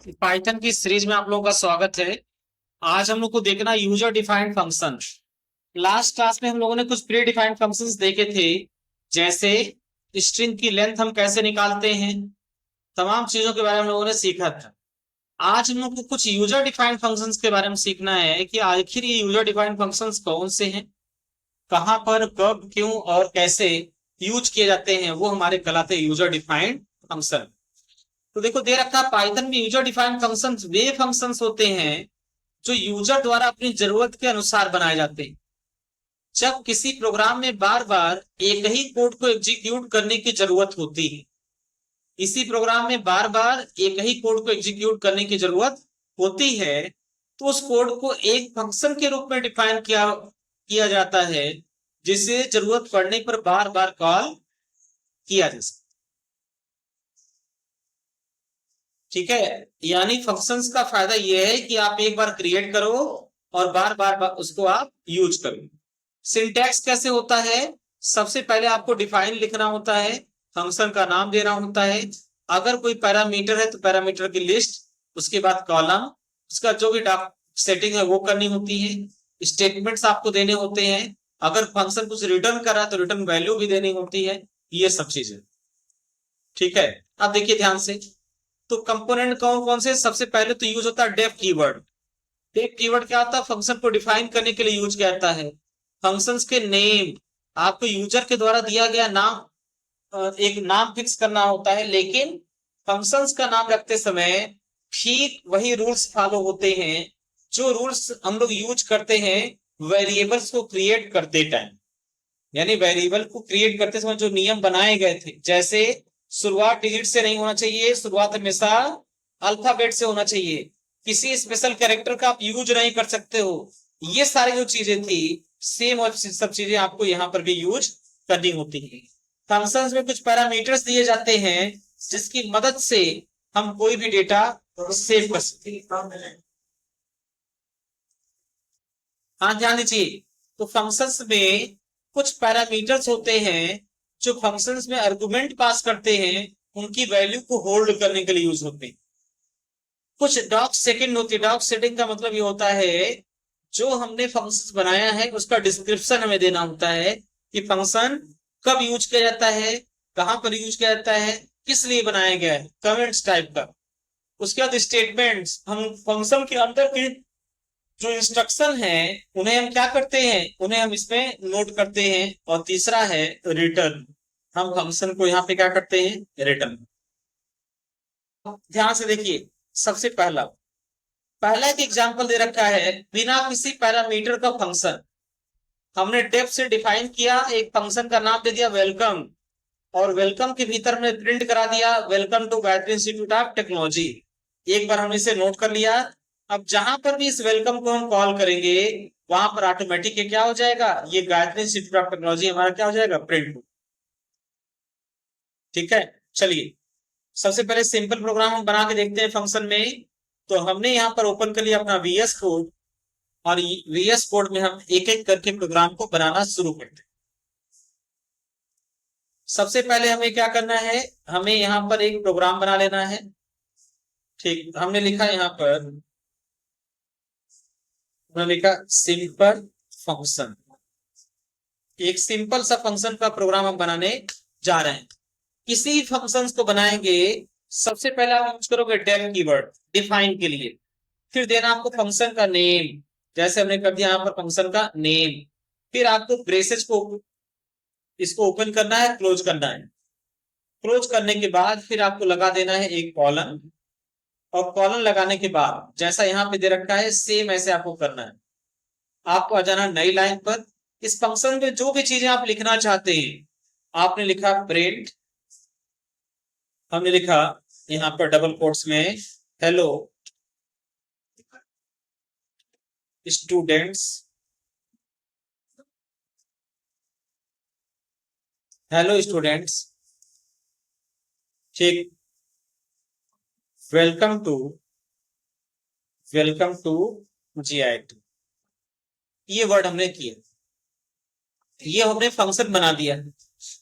Python की series में आप लोगों का स्वागत है। आज हम लोग को देखना user defined function. Last class में हम लोगों ने कुछ प्री डिफाइंड फंक्शंस देखे थे, जैसे स्ट्रिंग की लेंथ हम कैसे निकालते हैं। तमाम चीजों के बारे में हम लोगों ने सीखा था। आज हम लोग को कुछ यूजर डिफाइंड फंक्शंस के बारे में सीखना है कि आखिर ये यूजर डिफाइंड फंक्शंस कौन से हैं, कहां पर, कब, क्यों और कैसे यूज किए जाते हैं। वो हमारे कहलाते हैं यूजर डिफाइंड फंक्शन। तो देखो, दे रखा है पाइथन में यूजर डिफाइंड फंक्शंस वे फंक्शंस होते हैं जो यूजर द्वारा अपनी जरूरत के अनुसार बनाए जाते हैं। जब किसी प्रोग्राम में बार बार एक ही कोड को एग्जीक्यूट करने की जरूरत होती है, इसी प्रोग्राम में बार बार एक ही कोड को एग्जीक्यूट करने की जरूरत होती है, तो उस कोड को एक फंक्शन के रूप में डिफाइन किया किया जाता है, जिसे जरूरत पड़ने पर बार बार कॉल किया जा सकता। ठीक है, यानी फंक्शंस का फायदा यह है कि आप एक बार क्रिएट करो और बार बार उसको आप यूज करो। सिंटैक्स कैसे होता है? सबसे पहले आपको डिफाइन लिखना होता है, फंक्शन का नाम देना होता है, अगर कोई पैरामीटर है तो पैरामीटर की लिस्ट, उसके बाद कॉलम, उसका जो भी सेटिंग है वो करनी होती है, स्टेटमेंट्स आपको देने होते हैं, अगर फंक्शन कुछ रिटर्न कर रहा है तो रिटर्न वैल्यू भी देनी होती है, ये सब चीजें। ठीक है, अब देखिए ध्यान से। तो कंपोनेंट कौन कौन से? सबसे पहले तो यूज होता है डेफ कीवर्ड। डेफ कीवर्ड क्या होता है? फंक्शन को डिफाइन करने के लिए यूज किया जाता है। फंक्शंस के नेम, आपको यूजर के द्वारा दिया गया नाम, एक नाम फिक्स करना होता है, लेकिन फंक्शंस का नाम रखते समय ठीक वही रूल्स फॉलो होते हैं जो रूल्स हम लोग यूज करते हैं वेरिएबल्स को क्रिएट करते टाइम। यानी वेरिएबल को क्रिएट करते समय जो नियम बनाए गए थे, जैसे शुरुआत डिजिट से नहीं होना चाहिए, शुरुआत हमेशा अल्फाबेट से होना चाहिए, किसी स्पेशल कैरेक्टर का आप यूज नहीं कर सकते हो, ये सारी जो चीजें थी, सेम और सब चीजें आपको यहाँ पर भी यूज करनी होती है। फंक्शंस में कुछ पैरामीटर्स दिए जाते हैं जिसकी मदद से हम कोई भी डेटा सेव कर सकते हैं। हाँ, ध्यान दीजिए। तो फंक्शंस में कुछ पैरामीटर्स होते हैं जो फंक्शंस में आर्गुमेंट पास करते हैं, उनकी वैल्यू को होल्ड करने के लिए यूज होते हैं। कुछ डॉक सेटिंग होती है। डॉक सेटिंग का मतलब ये होता है, जो हमने फंक्शन बनाया है उसका डिस्क्रिप्शन हमें देना होता है कि फंक्शन कब यूज किया जाता है, कहां पर यूज किया जाता है, किस लिए बनाया गया है, कमेंट्स टाइप का। उसके बाद स्टेटमेंट्स, हम फंक्शन के अंदर के जो इंस्ट्रक्शन है उन्हें हम क्या करते हैं, उन्हें हम इसमें नोट करते हैं। और तीसरा है रिटर्न, हम फंक्शन को यहाँ पे क्या करते हैं, रिटर्न। ध्यान से देखिए, सबसे पहला पहला एक एग्जांपल दे रखा है, बिना किसी पैरामीटर का फंक्शन। हमने डेफ से डिफाइन किया, एक फंक्शन का नाम दे दिया वेलकम, और वेलकम के भीतर में प्रिंट करा दिया welcome to Gayatri institute of technology. एक बार हमने इसे नोट कर लिया। अब जहां पर भी इस वेलकम को हम कॉल करेंगे, वहां पर ऑटोमेटिक क्या हो जाएगा, ये गायत्री इंस्टीट्यूट ऑफ टेक्नोलॉजी हमारा क्या हो जाएगा, प्रिंट। ठीक है, चलिए सबसे पहले सिंपल प्रोग्राम हम बना के देखते हैं फंक्शन में। तो हमने यहाँ पर ओपन कर लिया अपना वीएस कोड, और वीएस कोड में हम एक एक करके प्रोग्राम को बनाना शुरू करते हैं। सबसे पहले हमें क्या करना है, हमें यहाँ पर एक प्रोग्राम बना लेना है। ठीक, हमने लिखा यहाँ पर, हमने लिखा सिंपल फंक्शन। एक सिंपल सा फंक्शन का प्रोग्राम हम बनाने जा रहे हैं। किसी फंक्शन को बनाएंगे, सबसे पहले आप यूज करोगे डेफ कीवर्ड डिफाइन के लिए। फिर देना आपको फंक्शन का नेम, जैसे हमने कर दिया यहाँ पर फंक्शन का नेम। फिर आपको ब्रेसेस को, इसको ओपन करना है, क्लोज करना है। क्लोज करने के बाद फिर आपको लगा देना है एक कॉलन, और कॉलन लगाने के बाद जैसा यहाँ पे दे रखा है सेम ऐसे आपको करना है। आपको आ जाना नई लाइन पर। इस फंक्शन में जो भी चीजें आप लिखना चाहते हैं, आपने लिखा प्रिंट, हमने लिखा यहाँ पर डबल कोट्स में हेलो स्टूडेंट्स, हेलो स्टूडेंट्स। ठीक, welcome to, welcome to GIT, ये वर्ड हमने किया, ये हमने फंक्शन बना दिया।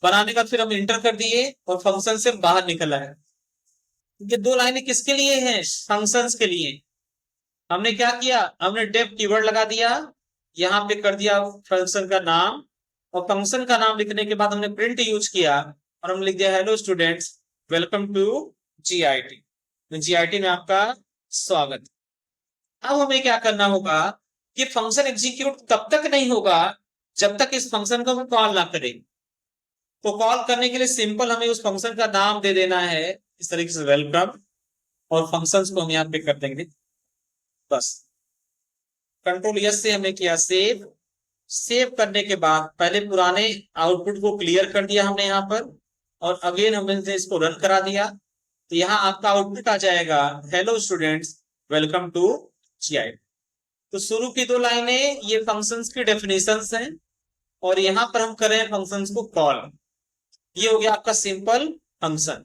बनाने का फिर हम इंटर कर दिए और फंक्शन से बाहर निकल आए। ये दो लाइनें किसके लिए हैं? फंक्शंस के लिए। हमने क्या किया, हमने डेफ कीवर्ड लगा दिया, यहाँ पे कर दिया फंक्शन का नाम, और फंक्शन का नाम लिखने के बाद हमने प्रिंट यूज किया और हमने लिख दिया hello students welcome to GIT. GIT में आपका स्वागत। अब हमें क्या करना होगा कि फंक्शन एग्जीक्यूट तब तक नहीं होगा जब तक इस फंक्शन को हम कॉल ना करें। तो कॉल करने के लिए सिंपल हमें उस फंक्शन का नाम दे देना है इस तरीके से वेलकम, और फंक्शंस को हम यहाँ पे कर देंगे बस। कंट्रोल यस से हमने किया सेव। सेव करने के बाद पहले पुराने आउटपुट को क्लियर कर दिया हमने यहाँ पर, और अगेन हमने इसको रन करा दिया। तो यहाँ आपका आउटपुट आ जाएगा hello students welcome to GIT. तो शुरू की दो लाइनें ये फंक्शंस की डेफिनेशंस हैं, और यहाँ पर हम कर रहे हैं फंक्शंस को कॉल। ये हो गया आपका सिंपल फंक्शन।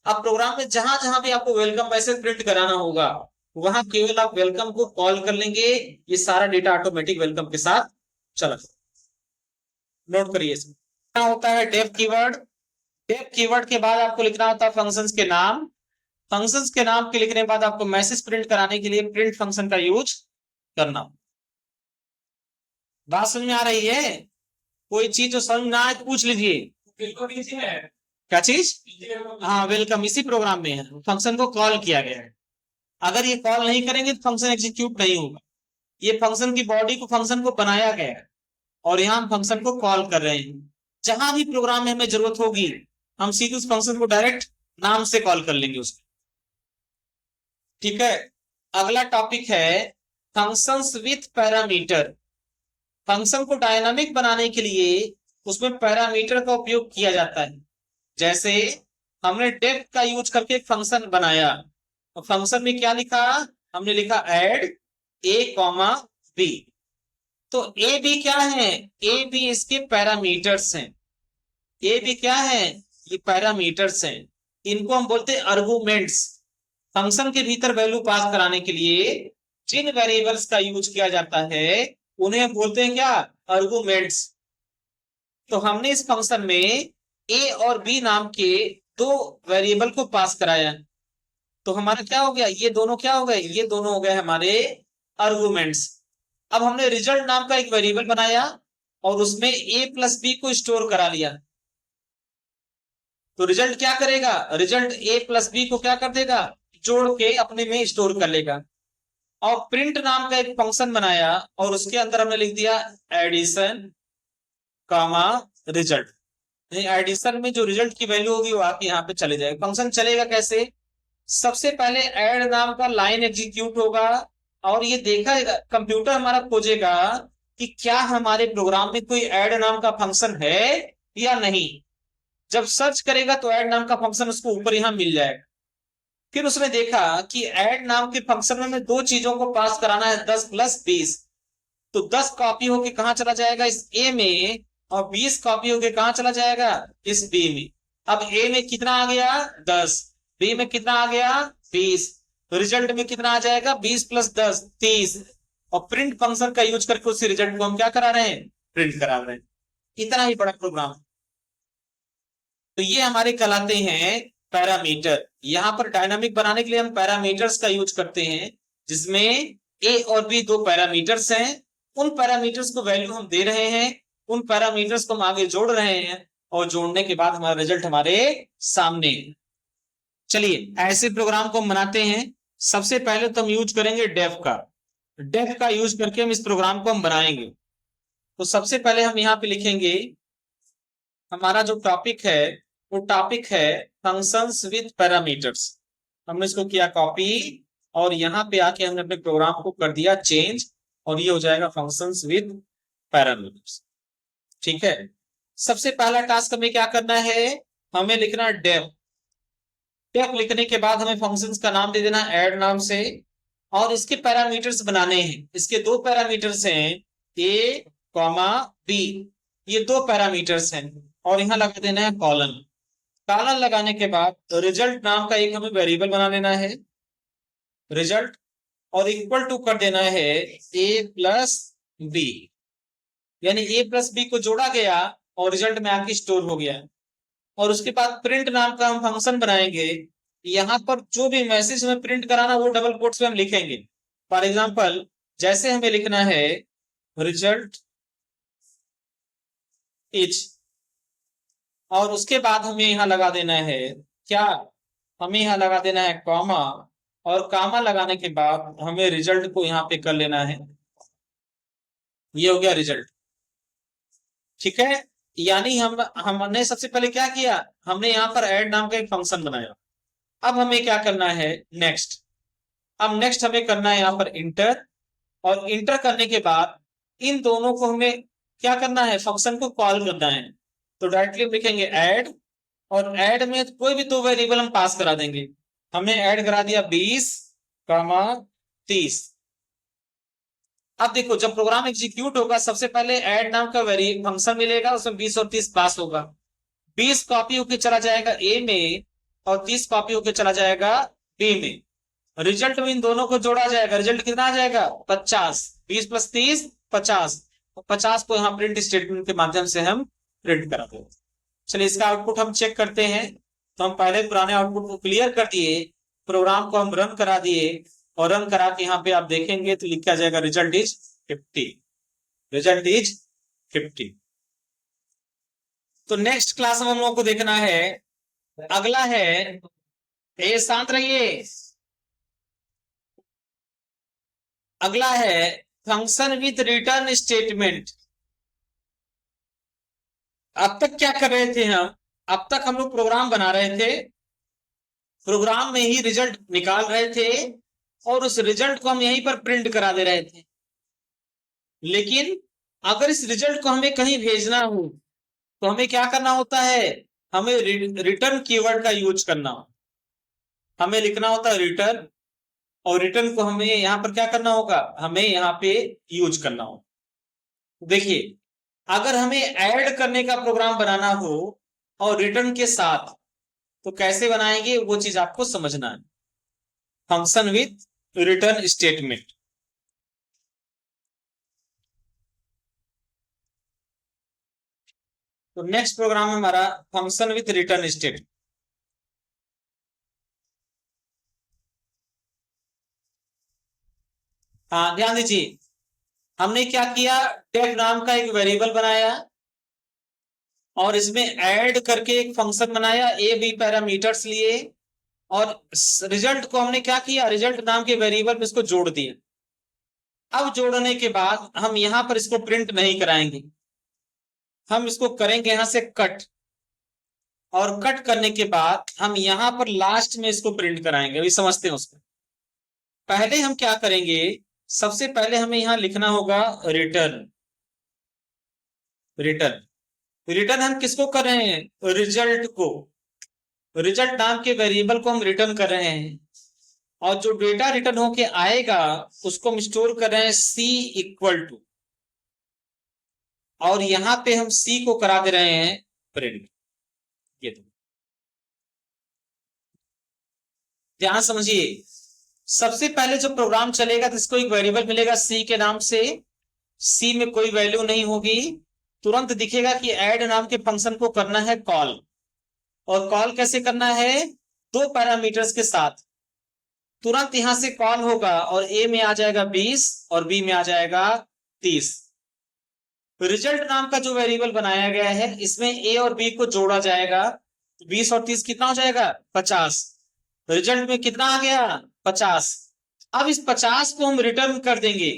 अब प्रोग्राम में जहां जहां भी आपको वेलकम मैसेज प्रिंट कराना होगा वहां केवल आप वेलकम को कॉल कर लेंगे, ये सारा डेटा ऑटोमेटिक वेलकम के साथ चला। नोट करिए इसमें क्या होता है डेफ कीवर्ड। डेफ कीवर्ड के बाद आपको लिखना होता है फंक्शंस के नाम। फंक्शंस के नाम के लिखने के बाद आपको मैसेज प्रिंट कराने के लिए प्रिंट फंक्शन का यूज करना। बात समझ में आ रही है? कोई चीज जो समझ ना आए तो पूछ लीजिए। क्या चीज? हाँ वेलकम इसी प्रोग्राम में है, फंक्शन को कॉल किया गया है। अगर ये कॉल नहीं करेंगे तो फंक्शन एग्जीक्यूट नहीं होगा। ये फंक्शन की बॉडी को फंक्शन को बनाया गया है और यहाँ हम फंक्शन को कॉल कर रहे हैं। जहां भी प्रोग्राम में हमें जरूरत होगी हम सीधे उस फंक्शन को डायरेक्ट नाम से कॉल कर लेंगे उसको। ठीक है, अगला टॉपिक है फंक्शंस विथ पैरामीटर। फंक्शन को डायनामिक बनाने के लिए उसमें पैरामीटर का उपयोग किया जाता है। जैसे हमने डेफ का यूज करके एक फंक्शन बनाया, और फंक्शन में क्या लिखा, हमने लिखा ऐड ए कॉमा बी। तो ए बी क्या है, ए बी इसके पैरामीटर्स हैं। ए बी क्या है, ये पैरामीटर्स हैं। इनको हम बोलते हैं आर्गुमेंट्स। फंक्शन के भीतर वैल्यू पास कराने के लिए जिन वेरिएबल्स का यूज किया जाता है उन्हें बोलते हैं क्या, आर्गुमेंट्स। तो हमने इस फंक्शन में ए और बी नाम के दो वेरिएबल को पास कराया। तो हमारा क्या हो गया, ये दोनों क्या हो गए, ये दोनों हो गए हमारे आर्गुमेंट्स। अब हमने रिजल्ट नाम का एक वेरिएबल बनाया और उसमें ए प्लस बी को स्टोर करा लिया। तो रिजल्ट क्या करेगा, रिजल्ट ए प्लस बी को क्या कर देगा, जोड़ के अपने में स्टोर कर लेगा। और प्रिंट नाम का एक फंक्शन बनाया और उसके अंदर हमने लिख दिया एडिशन कामा रिजल्ट। एडिशन में जो रिजल्ट की वैल्यू होगी वो आपके यहाँ पे चले जाएगा। फंक्शन चलेगा कैसे, सबसे पहले ऐड नाम का लाइन एग्जीक्यूट होगा और ये देखेगा कंप्यूटर हमारा खोजेगा कि क्या हमारे प्रोग्राम में कोई ऐड नाम का फंक्शन है या नहीं। जब सर्च करेगा तो ऐड नाम का फंक्शन उसको ऊपर यहां मिल जाएगा। फिर उसने देखा कि ऐड नाम के फंक्शन में हमें दो चीजों को पास कराना है 10 प्लस 20। तो 10 कॉपी होके कहां चला जाएगा, इस ए में, और 20 कॉपी होके कहां चला जाएगा, इस बी में। अब ए में कितना आ गया 10, बी में कितना आ गया 20, रिजल्ट में कितना आ जाएगा 20 प्लस 10 30। और प्रिंट फंक्शन का यूज करके उसी रिजल्ट को हम क्या करा रहे हैं, प्रिंट करा रहे हैं। इतना ही बड़ा प्रोग्राम। तो ये हमारे कहलाते हैं पैरामीटर। यहां पर डायनामिक बनाने के लिए हम पैरामीटर्स का यूज करते हैं, जिसमें ए और बी दो पैरामीटर्स हैं। उन पैरामीटर्स को वैल्यू हम दे रहे हैं, उन पैरामीटर्स को हम आगे जोड़ रहे हैं, और जोड़ने के बाद हमारा रिजल्ट हमारे सामने। चलिए ऐसे प्रोग्राम को हम बनाते हैं। सबसे पहले तो हम यूज करेंगे डेफ का। डेफ का यूज करके हम इस प्रोग्राम को हम बनाएंगे। तो सबसे पहले हम यहाँ पे लिखेंगे, हमारा जो टॉपिक है वो टॉपिक है फंक्शंस विद पैरामीटर्स। हमने इसको किया कॉपी और यहाँ पे आके हमने अपने प्रोग्राम को कर दिया चेंज, और ये हो जाएगा फंक्शंस विद पैरामीटर्स। ठीक है, सबसे पहला टास्क हमें क्या करना है, हमें लिखना डेफ। डेफ लिखने के बाद हमें फंक्शंस का नाम दे देना ऐड नाम से, और इसके पैरामीटर्स बनाने हैं। इसके दो पैरामीटर्स हैं ए कॉमा बी, ये दो पैरामीटर्स हैं, और यहाँ लगा देना है कॉलन। कॉलन लगाने के बाद रिजल्ट नाम का एक हमें वेरिएबल बना लेना है रिजल्ट, और इक्वल टू कर देना है ए प्लस बी, यानी ए प्लस बी को जोड़ा गया और रिजल्ट में आके स्टोर हो गया। और उसके बाद प्रिंट नाम का हम फंक्शन बनाएंगे यहाँ पर जो भी मैसेज हमें प्रिंट कराना वो डबल कोट्स में हम लिखेंगे। फॉर एग्जाम्पल जैसे हमें लिखना है रिजल्ट इज, और उसके बाद हमें यहाँ लगा देना है क्या, हमें यहाँ लगा देना है कॉमा, और कॉमा लगाने के बाद हमें रिजल्ट को यहाँ पे कर लेना है, ये हो गया रिजल्ट। ठीक है, यानी हमने सबसे पहले क्या किया, हमने यहाँ पर ऐड नाम का एक फंक्शन बनाया। अब हमें क्या करना है नेक्स्ट, अब नेक्स्ट हमें करना है यहाँ पर इंटर, और इंटर करने के बाद इन दोनों को हमें क्या करना है, फंक्शन को कॉल करना है। तो डायरेक्टली हम लिखेंगे ऐड, और ऐड में कोई भी दो वेरिएबल हम पास करा देंगे। हमने ऐड करा दिया 20, 30। अब देखो जब प्रोग्राम एग्जीक्यूट होगा सबसे पहले ऐड नाम का फंक्शन मिलेगा, उसमें 20 और 30 पास होगा। 20 कॉपी होकर चला जाएगा ए में, और 30 कॉपी होकर चला जाएगा बी में। रिजल्ट में इन दोनों को जोड़ा जाएगा, रिजल्ट कितना आ जाएगा 50। 20 + 30 50, 50 को यहाँ प्रिंट स्टेटमेंट के माध्यम से हम प्रिंट करा देंगे। चलिए इसका आउटपुट हम चेक करते हैं। तो हम पहले पुराने आउटपुट को क्लियर कर दिए, प्रोग्राम को हम रन करा दिए, और रन करा के यहाँ पे आप देखेंगे तो लिखा जाएगा रिजल्ट इज 50, रिजल्ट इज 50। तो नेक्स्ट क्लास में हम लोगों को देखना है, अगला है, ए शांत रहिए, अगला है फंक्शन विथ रिटर्न स्टेटमेंट। अब तक क्या कर रहे थे हम, अब तक हम लोग प्रोग्राम बना रहे थे, प्रोग्राम में ही रिजल्ट निकाल रहे थे, और उस रिजल्ट को हम यहीं पर प्रिंट करा दे रहे थे। लेकिन अगर इस रिजल्ट को हमें कहीं भेजना हो तो हमें क्या करना होता है, हमें रिटर्न कीवर्ड का यूज करना, हमें लिखना होता है रिटर्न, और रिटर्न को हमें यहाँ पर क्या करना होगा, हमें यहाँ पे यूज करना होगा। देखिए अगर हमें ऐड करने का प्रोग्राम बनाना हो और रिटर्न के साथ, तो कैसे बनाएंगे वो चीज आपको समझना है। फंक्शन विथ रिटर्न स्टेटमेंट, तो नेक्स्ट प्रोग्राम है हमारा फंक्शन विथ रिटर्न स्टेटमेंट। हाँ ध्यान दीजिए, हमने क्या किया, टेक नाम का एक वेरिएबल बनाया, और इसमें ऐड करके एक फंक्शन बनाया, ए बी पैरामीटर्स लिए, और रिजल्ट को हमने क्या किया, रिजल्ट नाम के वेरिएबल में इसको जोड़ दिया। अब जोड़ने के बाद हम यहां पर इसको प्रिंट नहीं कराएंगे, हम इसको करेंगे यहां से कट, और कट करने के बाद हम यहां पर लास्ट में इसको प्रिंट कराएंगे। अभी समझते हैं उसको। पहले हम क्या करेंगे, सबसे पहले हमें यहां लिखना होगा रिटर्न, रिटर्न, रिटर्न हम किसको कर रहे हैं, रिजल्ट को, रिजल्ट नाम के वेरिएबल को हम रिटर्न कर रहे हैं, और जो डेटा रिटर्न होके आएगा उसको हम स्टोर कर रहे हैं C=, और यहां पे हम C को करा दे रहे हैं प्रिंट। ये तो ध्यान समझिए, सबसे पहले जो प्रोग्राम चलेगा तो इसको एक वेरिएबल मिलेगा C के नाम से, C में कोई वैल्यू नहीं होगी, तुरंत दिखेगा कि ऐड नाम के फंक्शन को करना है कॉल, और कॉल कैसे करना है, दो पैरामीटर्स के साथ। तुरंत यहां से कॉल होगा और ए में आ जाएगा 20 और बी में आ जाएगा 30। रिजल्ट नाम का जो वेरिएबल बनाया गया है इसमें ए और बी को जोड़ा जाएगा, 20 और 30 कितना हो जाएगा 50। रिजल्ट में कितना आ गया 50। अब इस 50 को हम रिटर्न कर देंगे,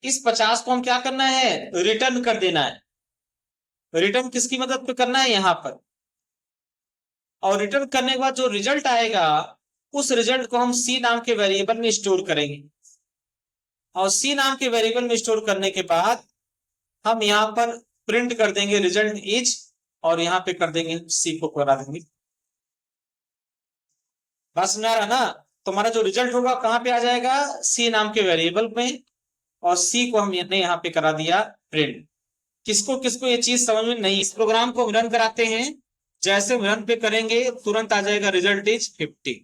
इस 50 को हम क्या करना है, रिटर्न कर देना है। रिटर्न किसकी मदद पे करना है, यहां पर, और रिटर्न करने के बाद जो रिजल्ट आएगा उस रिजल्ट को हम C नाम के वेरिएबल में स्टोर करेंगे, और C नाम के वेरिएबल में स्टोर करने के बाद हम यहां पर प्रिंट कर देंगे रिजल्ट इज, और यहां पे कर देंगे C को करा देंगे। बात समझ आ रहा ना, तुम्हारा जो रिजल्ट होगा कहां पे आ जाएगा, C नाम के वेरिएबल में, और C को हमने यहाँ पे करा दिया प्रिंट। किसको किसको ये चीज समझ में नहीं, इस प्रोग्राम को रन कराते हैं, जैसे रन पे करेंगे तुरंत आ जाएगा रिजल्ट इज 50।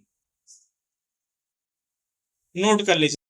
नोट कर लीजिए।